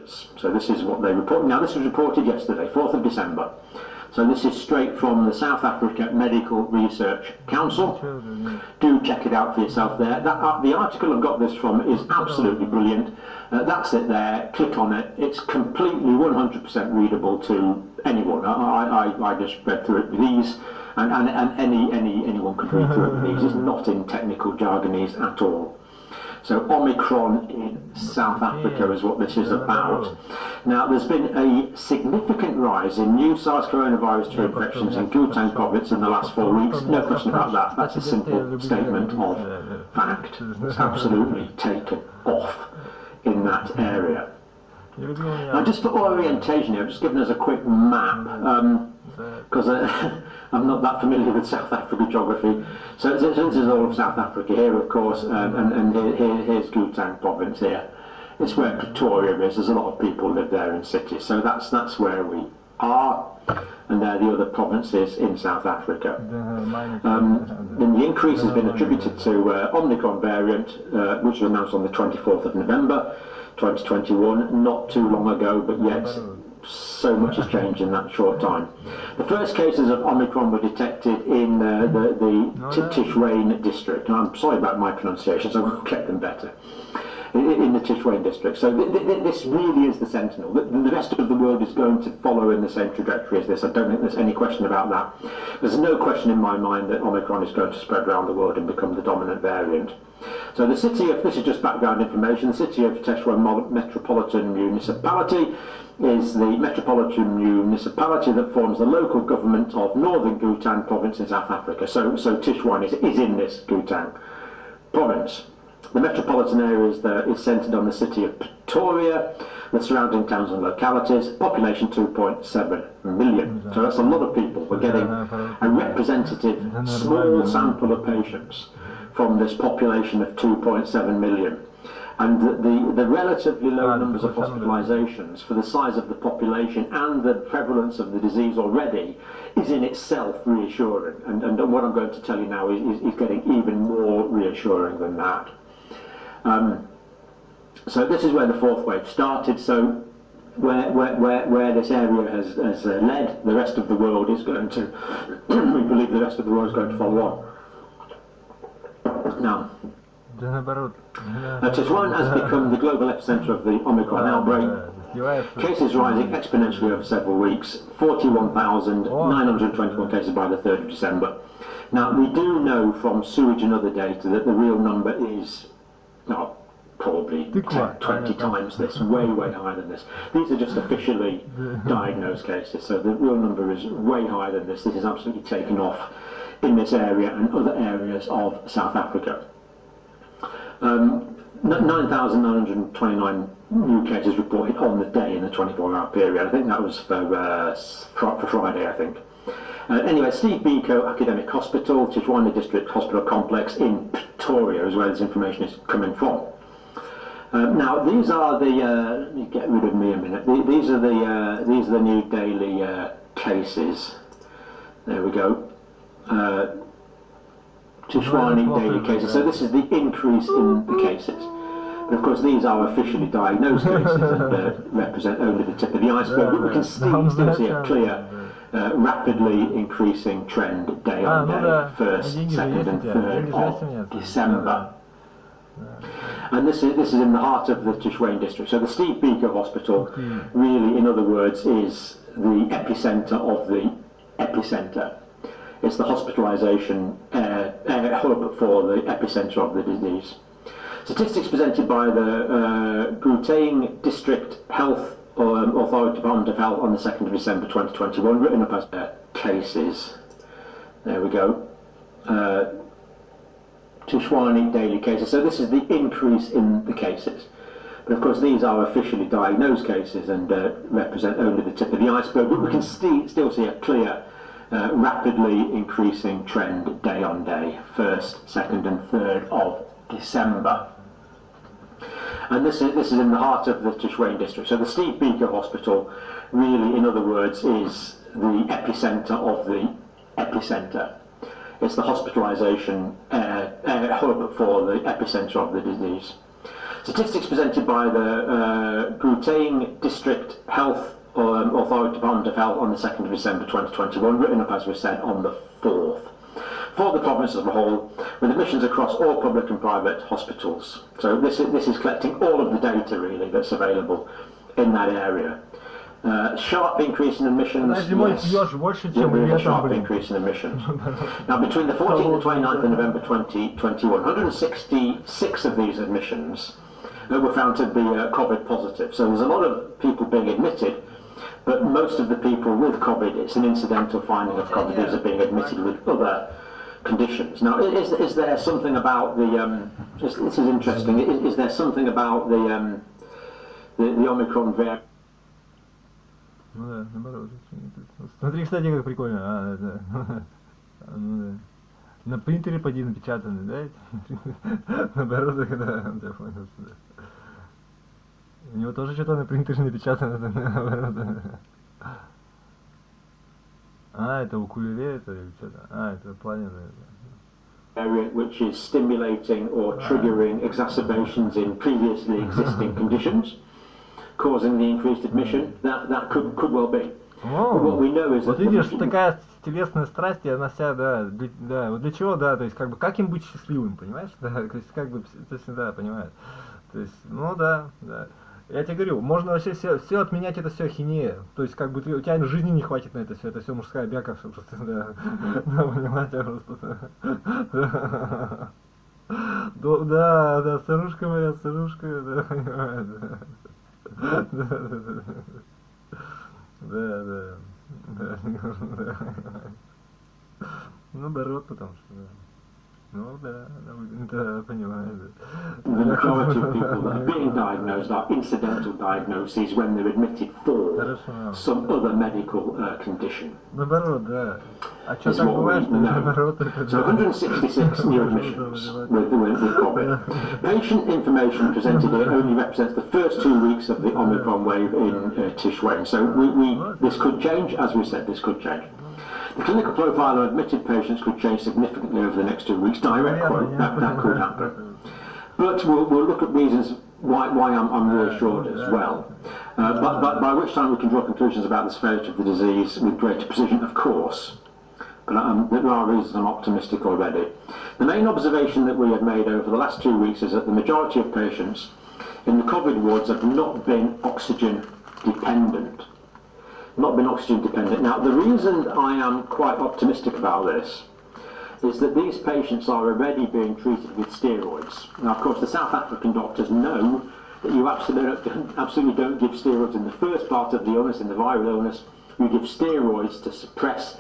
So this is what they report. Now this was reported yesterday, 4th of December. So this is straight from the South Africa Medical Research Council. Do check it out for yourself there. The article I've got this from is absolutely brilliant. That's it there. Click on it. It's completely 100% readable to anyone. I just read through it with ease, and anyone could read through it with ease. It's not in technical jargonese at all. So Omicron in South Africa is what this is about. Now there's been a significant rise in new SARS coronavirus 2 infections in Gauteng province in the last 4 weeks. No question about that. That's a simple statement of fact. It's absolutely taken off in that area. Now just for orientation here, I've just given us a quick map, because I'm not that familiar with South Africa geography. So this is all of South Africa here, of course, and here's Gauteng province here. It's where Pretoria is. There's a lot of people live there in cities, so that's where we are, and they're the other provinces in South Africa. And the increase has been attributed to Omicron variant, which was announced on the 24th of November 2021, not too long ago, but yet so much has changed in that short time. The first cases of Omicron were detected in the Tishwane district. And I'm sorry about my pronunciations, I will get them better. In the Tishwane district. So this really is the sentinel. The rest of the world is going to follow in the same trajectory as this. I don't think there's any question about that. There's no question in my mind that Omicron is going to spread around the world and become the dominant variant. So the city of, this is just background information, the city of Tishwane Metropolitan Municipality is the metropolitan municipality that forms the local government of northern Gauteng province in South Africa. So Tishwane is in this Gauteng province. The metropolitan area is centred on the city of Pretoria, the surrounding towns and localities, population 2.7 million. So that's a lot of people. We're getting a representative small sample of patients from this population of 2.7 million. And the relatively low numbers of hospitalisations for the size of the population and the prevalence of the disease already is in itself reassuring. And what I'm going to tell you now is getting even more reassuring than that. So this is where the fourth wave started. So where this area has led, the rest of the world is going to, we believe the rest of the world is going to follow on. Now, Tishwane has become the global epicentre of the Omicron outbreak. Cases rising exponentially over several weeks, 41,921 cases by the 3rd of December. Now, we do know from sewage and other data that the real number is probably 10, 20 times this, way higher than this. These are just officially diagnosed cases, so the real number is way higher than this. This is absolutely taken off in this area and other areas of South Africa. 9,929 new cases reported on the day in the 24-hour period. I think that was for Friday, I think. Anyway, Steve Biko Academic Hospital, Tishwane District Hospital Complex in Pretoria is where this information is coming from. Now, these are the, let me get rid of me a minute, these are the new daily cases. There we go. Tishwane daily cases. So this is the increase in the cases. But of course these are officially diagnosed cases and represent only the tip of the iceberg. But we can still see a clear, rapidly increasing trend day on day, 1st, 2nd and 3rd of December. And this is in the heart of the Tishwane district. So the Steve Biko Hospital really, in other words, is the epicentre of the epicentre. It's the hospitalisation hub for the epicentre of the disease. Statistics presented by the Gauteng District Health Authority Department of Health on the 2nd of December 2021, written up as cases. There we go. Tishwane daily cases. So this is the increase in the cases. But of course these are officially diagnosed cases and represent only the tip of the iceberg. But we can still see a clear, rapidly increasing trend day on day, 1st, 2nd and 3rd of December. And this is in the heart of the Tishwane district. So the Steve Biko Hospital really, in other words, is the epicentre of the epicentre. It's the hospitalisation hub for the epicentre of the disease. Statistics presented by the Gauteng District Health Authority Department of Health on the 2nd of December 2021, written up, as we said, on the 4th. For the province as a whole, with admissions across all public and private hospitals. So this is collecting all of the data, really, that's available in that area. Sharp increase in admissions. Yes, a sharp increase in admissions. Now, between the 14th and 29th of November 2021, 166 of these admissions were found to be COVID positive. So there's a lot of people being admitted, but most of the people with COVID, it's an incidental finding of COVID. These are being admitted with other conditions. Now, is there something about the? This is interesting. Is there something about the Omicron variant? Ну да, наоборот. Смотри, кстати, как прикольно. Ну, да. На принтере поди напечатаны, да? Наоборот, когда я понял, что у него тоже что-то на принтере напечатано, наоборот. Это укулеле, это или что-то? Это планерное. Variant which is stimulating or triggering exacerbations in previously existing conditions, causing the increased admission. That could well be. But what we know is вот видишь, такая телесная страсть, и она вся, да, вот для чего, да, то есть как им быть счастливым, понимаешь? Да, то есть как бы, то есть, да, понимаешь. То есть, ну да. Я тебе говорю, можно вообще все отменять, это все ахинея. То есть, как бы у тебя жизни не хватит на это все мужская бяка, все просто, да, понимаете, просто. Да, старушка моя, да, понимаете. Да. Ну, наоборот, потому что, да. Ну, да, понимаю, да. The majority of people that are being diagnosed are incidental diagnoses when they're admitted for some other medical condition. Наоборот, да. А что так бывает, что наоборот? So 166 new admissions with COVID. Patient information presented here only represents the first 2 weeks of the Omicron wave in Tishwane. So this could change, as we said, this could change. The clinical profile of admitted patients could change significantly over the next 2 weeks. Direct quote, that could happen. But we'll look at reasons why I'm reassured as well. But by which time we can draw conclusions about the severity of the disease with greater precision, of course. But there are reasons I'm optimistic already. The main observation that we have made over the last 2 weeks is that the majority of patients in the COVID wards have not been oxygen dependent. Now, the reason I am quite optimistic about this is that these patients are already being treated with steroids. Now, of course, the South African doctors know that you absolutely don't give steroids in the first part of the illness, in the viral illness. You give steroids to suppress